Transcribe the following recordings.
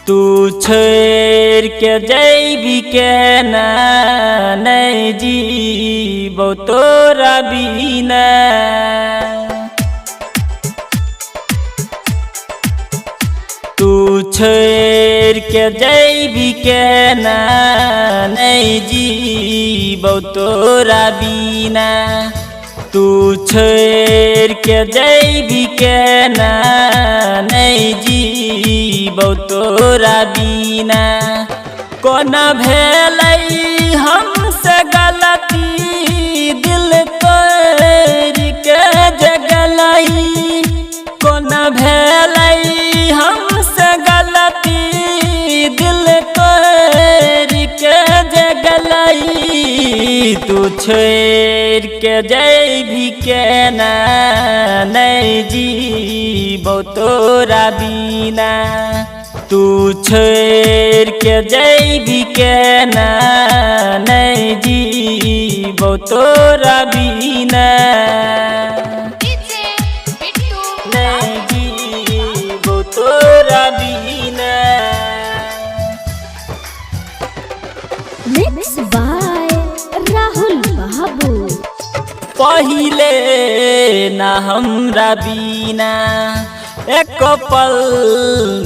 तू छोड़ के जैबी के ना नहीं जीबो तोरा बिना। तू छोड़ के जैबी के ना नहीं जीबो तोरा बिना। तू छोड़ के जैबी के ना नहीं जीबो तोरा बिना। कोना भेलै हमसे गलती दिल तोड़ के जगलई। कोना भेलै हमसे गलती दिल तोड़ के जगलई। तू छोड़ के जैबी के ना नहीं जीबो तोरा बिना। तू छोड़ के जैबी के ना नहीं जीबो तोरा बिना। नहीं जीबो तोरा बिना। मिक्स बाय राहुल बाबू। पहिले ना हमरा बिना एक पल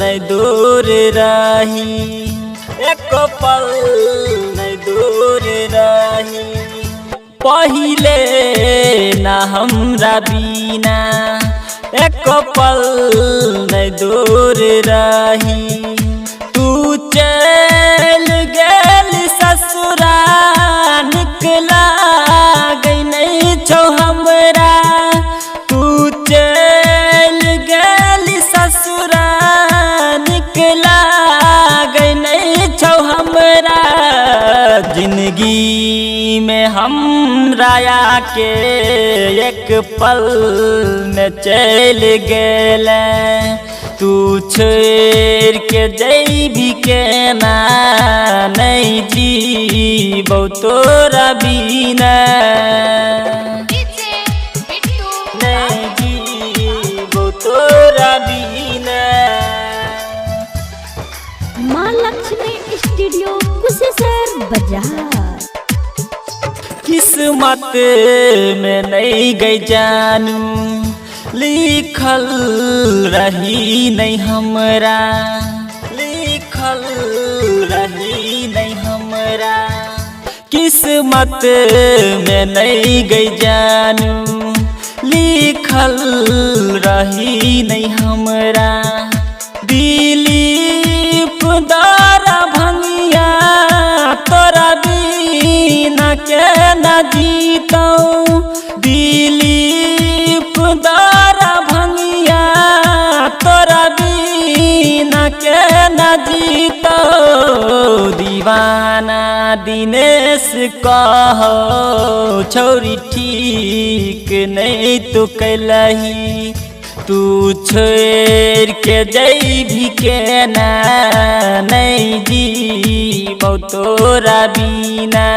नहीं दूर रही। एक पल नहीं दूर रही। पहिले ना हमरा बिना एक पल नहीं दूर रही। तू चल गेल ससुरा निकला गई नहीं छौ हमरा। तू चल गेल ससुरा निकला गई नहीं छौ हमरा। जिंदगी में हमरा आके एक पल में चल गेले। तू छोड़ के जैबी के ना नहीं जीबो तोरा बिना। नहीं जीबो तोरा बिना। माँ लक्ष्मी स्टूडियो कुशेश्वर बाजार। किस्मत में नहीं गई जानू लिखल रही नहीं हमरा। लिखल रही नहीं हमरा। किस्मत में नहीं गई जानू लिखल रही नहीं हमरा। दिलीप दारा भंगिया तोरा बिना के न जीतौ। दिलीप दारा भंगिया तोरा बिना के न जीतौ। दीवाना दिनेश कहो छोरी ठीक नहीं तो कैलही। तू छोड़ के जैबी के ना नहीं जीबो तोरा बिना।